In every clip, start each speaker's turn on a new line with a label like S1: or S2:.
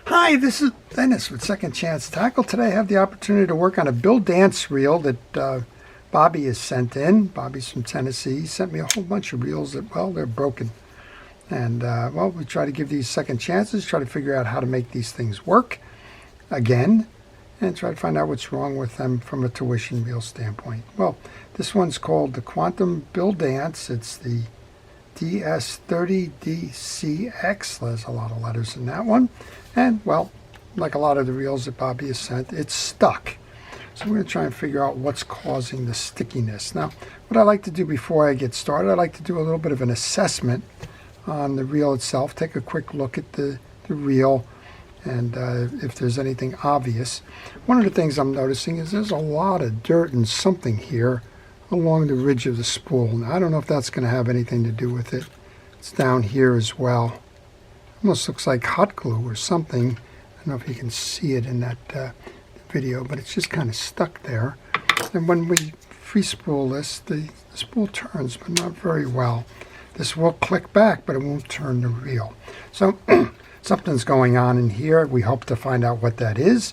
S1: Hi, this is Dennis with Second Chance Tackle. Today I have the opportunity to work on a Bill Dance reel that Bobby has sent in. Bobby's from Tennessee. He sent me a whole bunch of reels that, well, they're broken. And, well, we try to give these second chances, try to figure out how to make these things work again, and try to find out what's wrong with them from a tuition reel standpoint. Well, this one's called the Quantum Bill Dance. It's the DSSM-30DCX. There's a lot of letters in that one. And, well, like a lot of the reels that Bobby has sent, it's stuck. So we're going to try and figure out what's causing the stickiness. Now, what I like to do before I get started, I like to do a little bit of an assessment on the reel itself, take a quick look at the reel, and if there's anything obvious. One of the things I'm noticing is there's a lot of dirt and something here along the ridge of the spool. Now, I don't know if that's going to have anything to do with it. It's down here as well. Almost looks like hot glue or something. I don't know if you can see it in that video, but it's just kind of stuck there. And when we free spool this, the spool turns, but not very well. This will click back, but it won't turn the reel. So something's going on in here. We hope to find out what that is.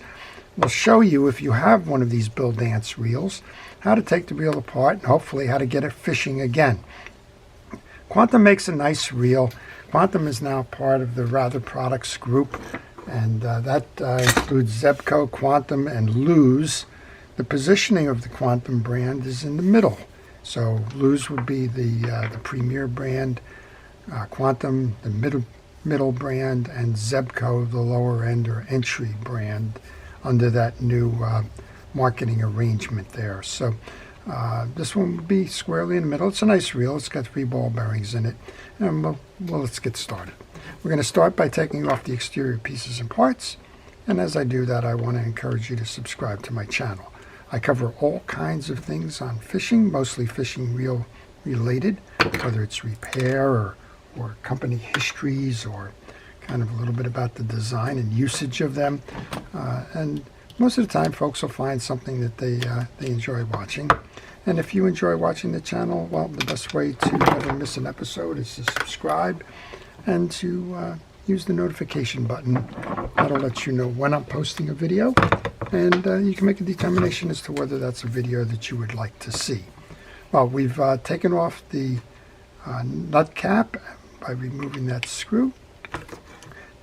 S1: We'll show you, if you have one of these Bill Dance reels, how to take the reel apart and hopefully how to get it fishing again. Quantum makes a nice reel. Quantum is now part of the Rather Products group, and that includes Zebco, Quantum, and Lose. The positioning of the Quantum brand is in the middle. So Lose would be the premier brand, Quantum the middle brand, and Zebco the lower end or entry brand under that new marketing arrangement there. So this one would be squarely in the middle. It's a nice reel. It's got 3 ball bearings in it. And well, let's get started. We're going to start by taking off the exterior pieces and parts. And as I do that, I want to encourage you to subscribe to my channel. I cover all kinds of things on fishing, mostly fishing reel related, whether it's repair or company histories or kind of a little bit about the design and usage of them. And most of the time, folks will find something that they enjoy watching. And if you enjoy watching the channel, well, the best way to never miss an episode is to subscribe and to use the notification button. That'll let you know when I'm posting a video, and you can make a determination as to whether that's a video that you would like to see. Well, we've taken off the nut cap by removing that screw.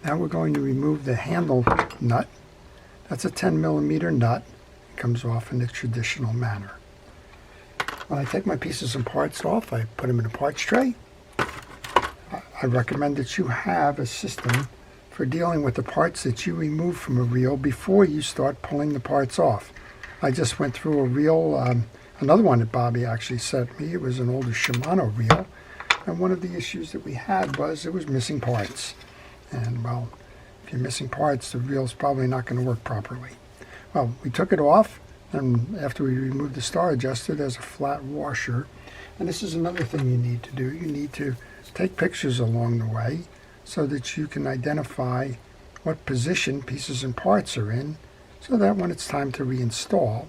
S1: Now we're going to remove the handle nut. That's a 10mm nut. It comes off in the traditional manner. When I take my pieces and parts off, I put them in a parts tray. I recommend that you have a system for dealing with the parts that you remove from a reel before you start pulling the parts off. I just went through a reel, another one that Bobby actually sent me. It was an older Shimano reel, and one of the issues that we had was it was missing parts. And well, if you're missing parts, the reel's probably not going to work properly. Well, we took it off, and after we removed the star adjuster, there's a flat washer. And this is another thing you need to do. You need to take pictures along the way so that you can identify what position pieces and parts are in, so that when it's time to reinstall,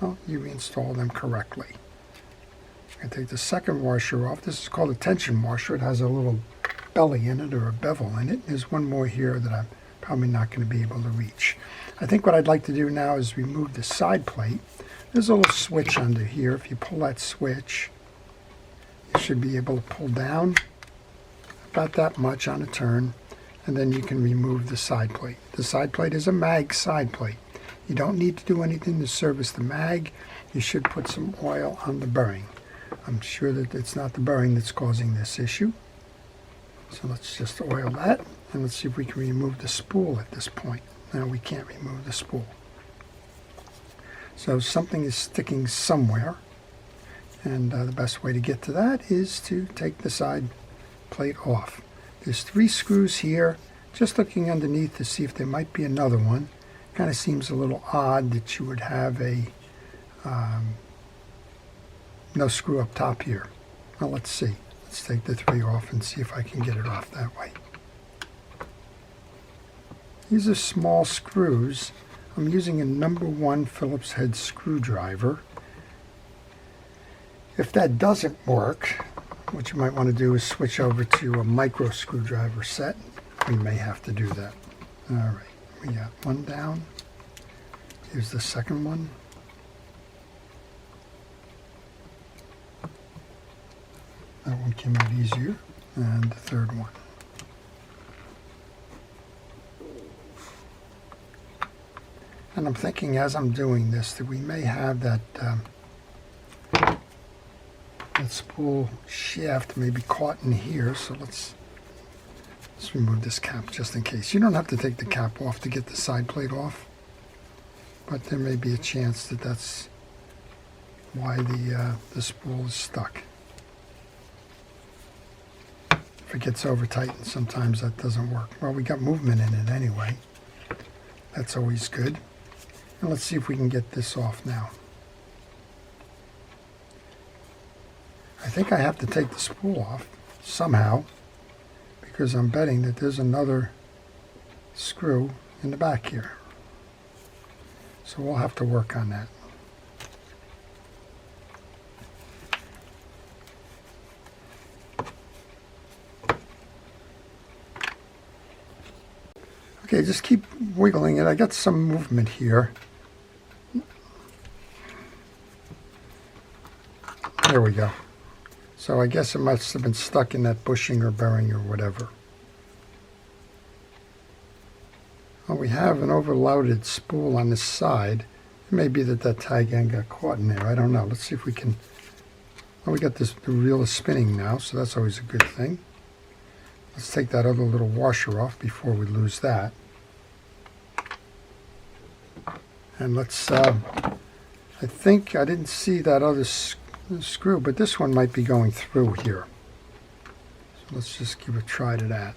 S1: well, you reinstall them correctly. I'm going to take the second washer off. This is called a tension washer. It has a little belly in it, or a bevel in it. There's one more here that I'm probably not going to be able to reach. I think what I'd like to do now is remove the side plate. There's a little switch under here. If you pull that switch, you should be able to pull down about that much on a turn, and then you can remove the side plate. The side plate is a mag side plate. You don't need to do anything to service the mag. You should put some oil on the bearing. I'm sure that it's not the bearing that's causing this issue. So let's just oil that, and let's see if we can remove the spool at this point. Now we can't remove the spool. So something is sticking somewhere, and the best way to get to that is to take the side plate off. There's 3 screws here. Just looking underneath to see if there might be another one. Kind of seems a little odd that you would have a no screw up top here. Well, let's see. Let's take the 3 off and see if I can get it off that way. These are small screws. I'm using a number 1 Phillips head screwdriver. If that doesn't work, what you might want to do is switch over to a micro screwdriver set. We may have to do that. All right. We got one down. Here's the second one. That one came out easier. And the third one. And I'm thinking as I'm doing this that we may have that that spool shaft may be caught in here. So let's remove this cap just in case. You don't have to take the cap off to get the side plate off, but there may be a chance that that's why the spool is stuck. If it gets over tightened, sometimes that doesn't work. Well, we got movement in it anyway. That's always good. And let's see if we can get this off now. I think I have to take the spool off somehow, because I'm betting that there's another screw in the back here. So we'll have to work on that. Okay, just keep wiggling it. I got some movement here. There we go. So I guess it must have been stuck in that bushing or bearing or whatever. Well, we have an overloaded spool on this side. It may be that that tag end got caught in there. I don't know. Let's see if we can... Well, we got this, the reel is spinning now, so that's always a good thing. Let's take that other little washer off before we lose that. And let's, I think I didn't see that other screw, but this one might be going through here. So let's just give a try to that.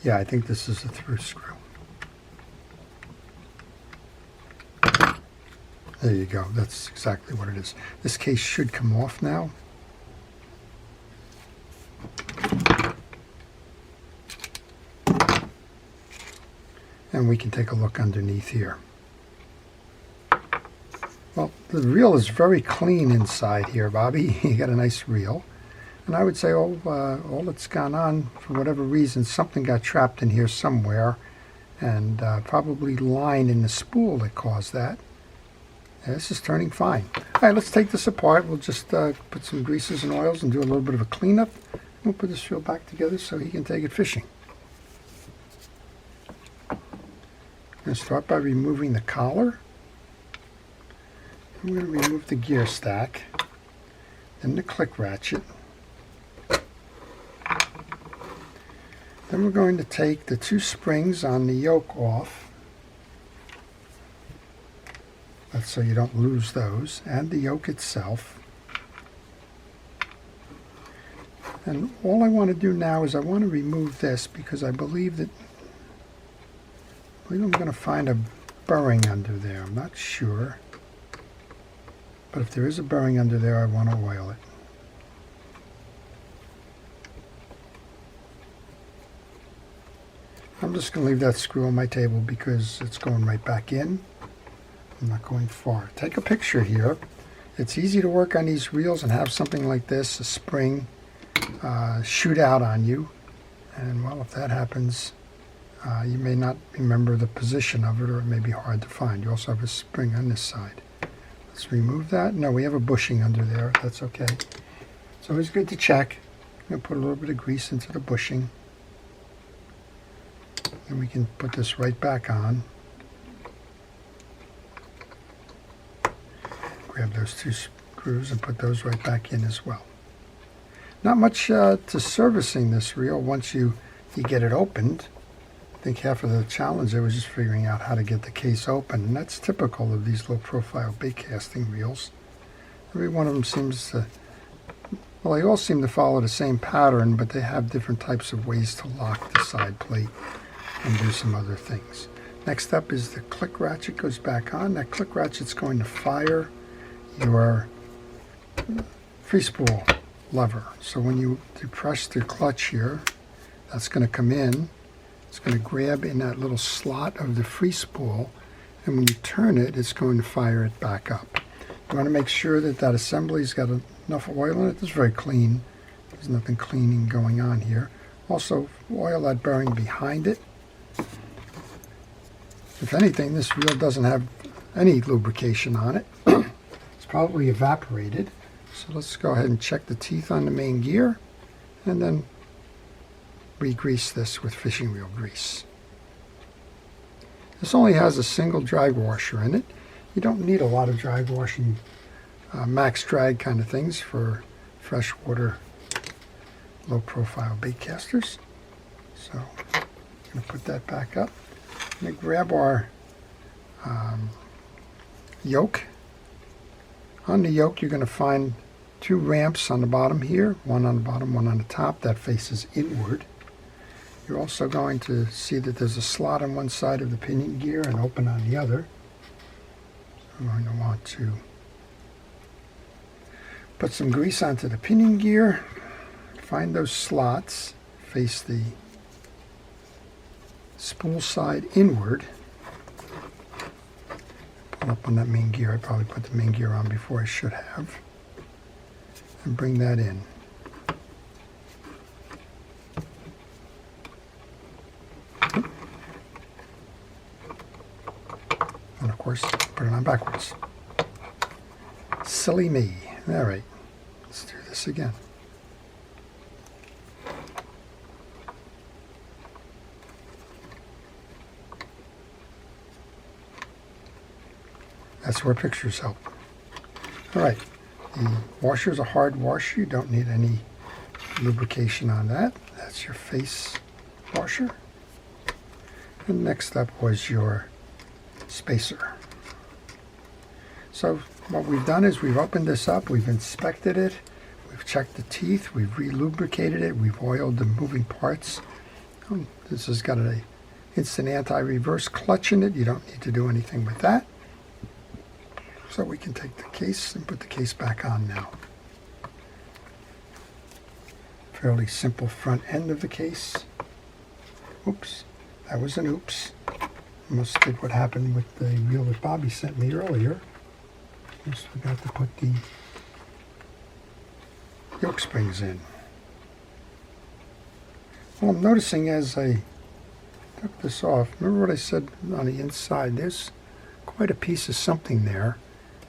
S1: Yeah, I think this is a through screw. There you go. That's exactly what it is. This case should come off now. And we can take a look underneath here. Well, the reel is very clean inside here, Bobby. You got a nice reel. And I would say all that's gone on, for whatever reason, something got trapped in here somewhere, and probably line in the spool that caused that. Yeah, this is turning fine. All right, let's take this apart. We'll just put some greases and oils and do a little bit of a cleanup. We'll put this reel back together so he can take it fishing. I'm going to start by removing the collar. I'm going to remove the gear stack, then the click ratchet. Then we're going to take the two springs on the yoke off. That's so you don't lose those, and the yoke itself. And all I want to do now is I want to remove this because I believe I'm going to find a burring under there. I'm not sure. But if there is a burring under there, I want to oil it. I'm just going to leave that screw on my table because it's going right back in. I'm not going far. Take a picture here. It's easy to work on these reels and have something like this, a spring, shoot out on you. And well, if that happens, you may not remember the position of it, or it may be hard to find. You also have a spring on this side. Let's remove that. No, we have a bushing under there. That's okay. It's always good to check. I'm going to put a little bit of grease into the bushing. And we can put this right back on. Grab those two screws and put those right back in as well. Not much to servicing this reel once you get it opened. I think half of the challenge there was just figuring out how to get the case open, and that's typical of these low profile bait casting reels. Every one of them seems to, well, they all seem to follow the same pattern, but they have different types of ways to lock the side plate and do some other things. Next up is the click ratchet goes back on. That click ratchet's going to fire your free spool lever. So when you depress the clutch here, that's going to come in, It's going to grab in that little slot of the free spool, and when you turn it, it's going to fire it back up. You want to make sure that that assembly's got enough oil in it. It's very clean. There's nothing cleaning going on here. Also, oil that bearing behind it. If anything, this reel doesn't have any lubrication on it. It's probably evaporated. So let's go ahead and check the teeth on the main gear, and then re-grease this with fishing reel grease. This only has a single drag washer in it. You don't need a lot of drag washing, max drag kind of things for freshwater, low profile bait casters. So I'm going to put that back up. I'm going to grab our yoke. On the yoke, you're going to find two ramps on the bottom here, one on the bottom, one on the top, that faces inward. You're also going to see that there's a slot on one side of the pinion gear and open on the other. So I'm going to want to put some grease onto the pinion gear, find those slots, face the spool side inward. Pull up on that main gear. I probably put the main gear on before I should have. And bring that in. And of course, put it on backwards. Silly me. All right, let's do this again. That's where pictures help. All right, the washer is a hard washer. You don't need any lubrication on that. That's your face washer. And next up was your spacer. So what we've done is we've opened this up, we've inspected it, we've checked the teeth, we've re-lubricated it, we've oiled the moving parts. This has got an instant anti-reverse clutch in it. You don't need to do anything with that. So we can take the case and put the case back on now. Fairly simple front end of the case. Oops, that was an oops. Must did what happened with the reel that Bobby sent me earlier. Just forgot to put the yoke springs in. Well, I'm noticing as I took this off, remember what I said on the inside? There's quite a piece of something there.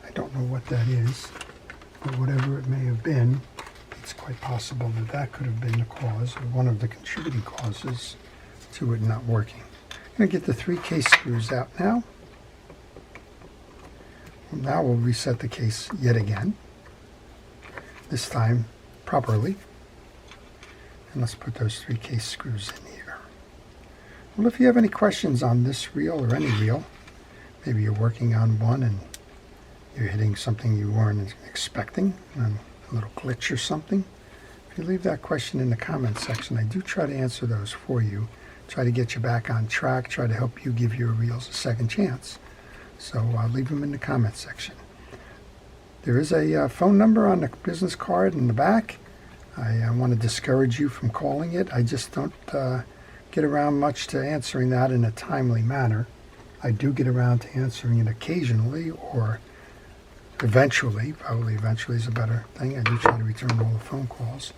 S1: I don't know what that is, but whatever it may have been, it's quite possible that that could have been the cause, or one of the contributing causes to it not working. I'm going to get the 3 case screws out now. Now we'll reset the case yet again, this time properly. And let's put those 3 case screws in here. Well, if you have any questions on this reel or any reel, maybe you're working on one and you're hitting something you weren't expecting, a little glitch or something, if you leave that question in the comment section, I do try to answer those for you. Try to get you back on track, try to help you give your reels a second chance. So leave them in the comment section. There is a phone number on the business card in the back. I want to discourage you from calling it. I just don't get around much to answering that in a timely manner. I do get around to answering it occasionally or eventually. Probably eventually is a better thing. I do try to return all the phone calls.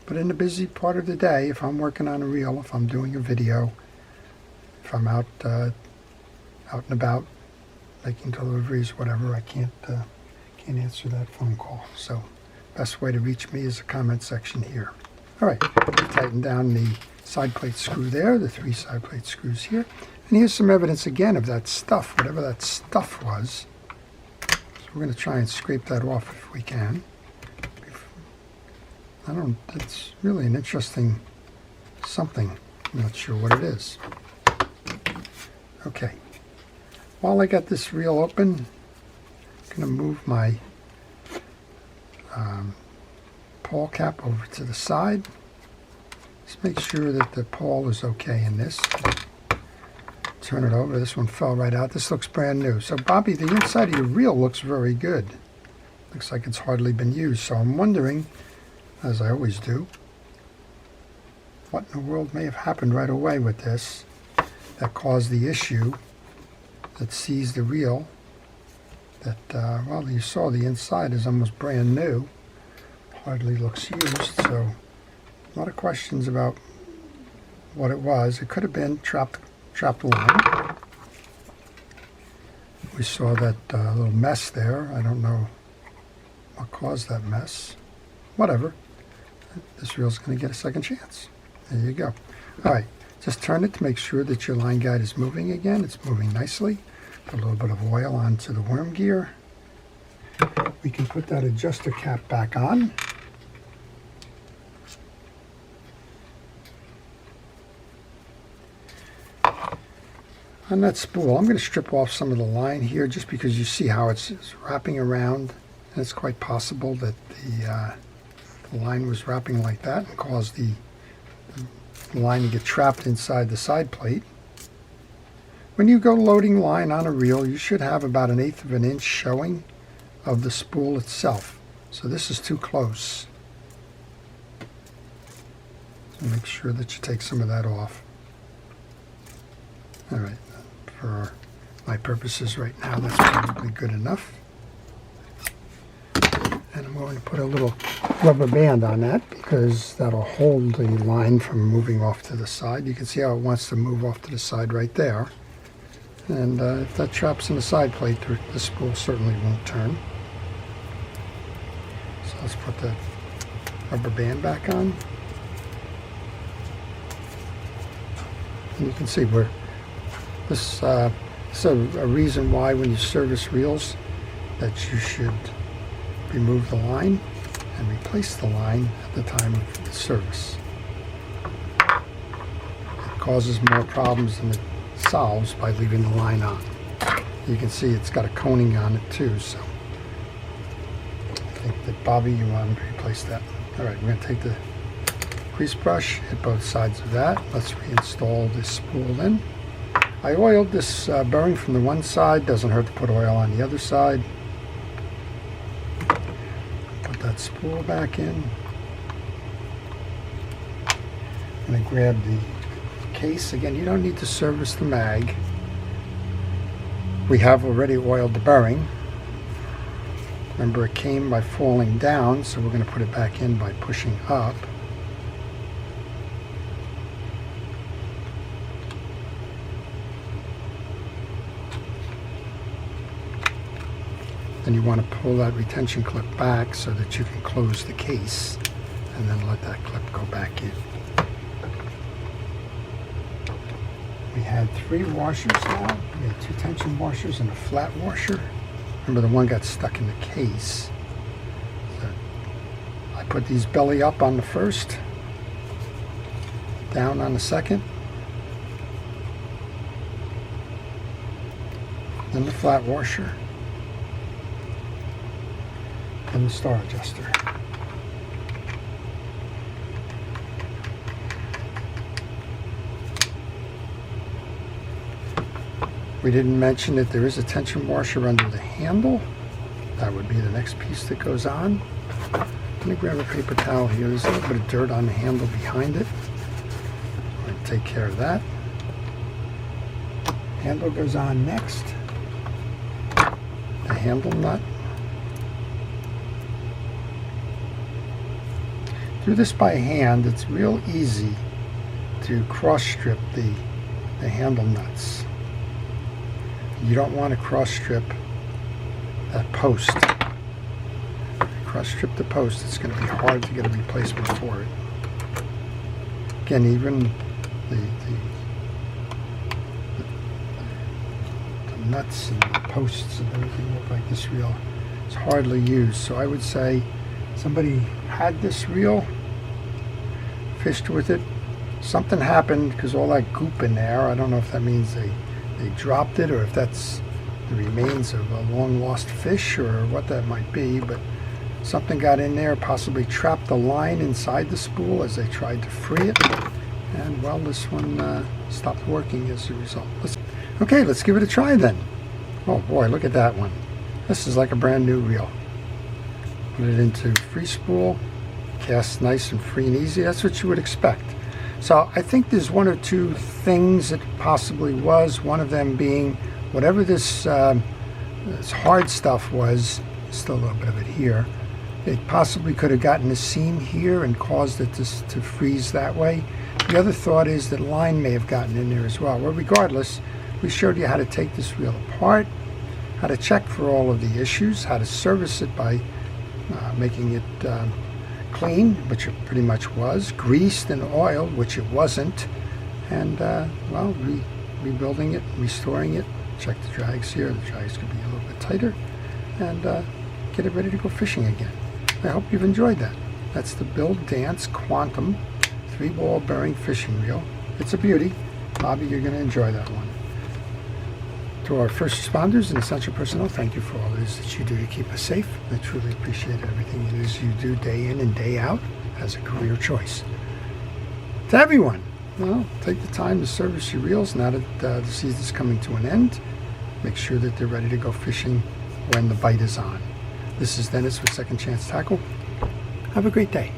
S1: But in the busy part of the day, if I'm working on a reel, if I'm doing a video, if I'm out and about, making deliveries, whatever, I can't answer that phone call. So best way to reach me is the comment section here. All right, tighten down the side plate screw there, the 3 side plate screws here. And here's some evidence again of that stuff, whatever that stuff was. So we're going to try and scrape that off if we can. It's really an interesting something. I'm not sure what it is. Okay. While I got this reel open, I'm going to move my pawl cap over to the side. Just make sure that the pawl is okay in this. Turn it over. This one fell right out. This looks brand new. So Bobby, the inside of your reel looks very good. Looks like it's hardly been used. So I'm wondering, as I always do, what in the world may have happened right away with this. that caused the issue, that seized the reel, that, well, you saw the inside is almost brand new, hardly looks used, so a lot of questions about what it was. It could have been trapped line. We saw that little mess there. I don't know what caused that mess. Whatever. This reel's going to get a second chance. There you go. All right, just turn it to make sure that your line guide is moving again. It's moving nicely. Put a little bit of oil onto the worm gear. We can put that adjuster cap back on. On that spool, I'm going to strip off some of the line here just because you see how it's wrapping around, and it's quite possible that the line was wrapping like that and caused the line to get trapped inside the side plate. When you go loading line on a reel, you should have about 1/8 of an inch showing of the spool itself. So this is too close. So make sure that you take some of that off. All right. For my purposes right now, that's probably good enough. And I'm going to put a little rubber band on that because that'll hold the line from moving off to the side. You can see how it wants to move off to the side right there. And if that traps in the side plate, the spool certainly won't turn. So let's put the rubber band back on. And you can see where this is a reason why when you service reels that you should remove the line and replace the line at the time of the service. It causes more problems than it solves by leaving the line on. You can see it's got a coning on it too, so I think that, Bobby, you want to replace that. All right, we're going to take the grease brush, hit both sides of that. Let's reinstall this spool in. I oiled this bearing from the one side. Doesn't hurt to put oil on the other side. Put that spool back in. I'm going to grab the case. Again, you don't need to service the mag. We have already oiled the bearing. Remember, it came by falling down, so we're going to put it back in by pushing up. Then you want to pull that retention clip back so that you can close the case and then let that clip go back in. We had 3 washers now. We had 2 tension washers and a flat washer. Remember, the one got stuck in the case. So I put these belly up on the first, down on the second, then the flat washer, and the star adjuster. We didn't mention that there is a tension washer under the handle. That would be the next piece that goes on. I'm going to grab a paper towel here. There's a little bit of dirt on the handle behind it. I'm going to take care of that. Handle goes on next. The handle nut. Do this by hand. It's real easy to cross strip the handle nuts. You don't want to cross strip that post. Cross strip the post, it's going to be hard to get a replacement for it. Again, even the nuts and the posts and everything look like this reel is hardly used. So I would say somebody had this reel, fished with it, something happened because all that goop in there, I don't know if that means they dropped it or if that's the remains of a long lost fish or what that might be, but something got in there, possibly trapped the line inside the spool as they tried to free it, and well, this one stopped working as a result. Okay, let's give it a try then. Oh boy, look at that one. This is like a brand new reel. Put it into free spool, cast nice and free and easy. That's what you would expect. So I think there's one or two things it possibly was, one of them being whatever this hard stuff was, still a little bit of it here, it possibly could have gotten a seam here and caused it to freeze that way. The other thought is that line may have gotten in there as well. Well, regardless, we showed you how to take this reel apart, how to check for all of the issues, how to service it by making it clean, which it pretty much was, greased and oiled, which it wasn't, and well, rebuilding it, restoring it. Check the drags here. The drags could be a little bit tighter, and get it ready to go fishing again. I hope you've enjoyed that. That's the Bill Dance Quantum 3-ball bearing fishing reel. It's a beauty. Bobby, you're going to enjoy that one. To our first responders and essential personnel, thank you for all it is that you do to keep us safe. I truly appreciate everything it is you do day in and day out as a career choice. To everyone, well, take the time to service your reels now that the season's coming to an end. Make sure that they're ready to go fishing when the bite is on. This is Dennis with Second Chance Tackle. Have a great day.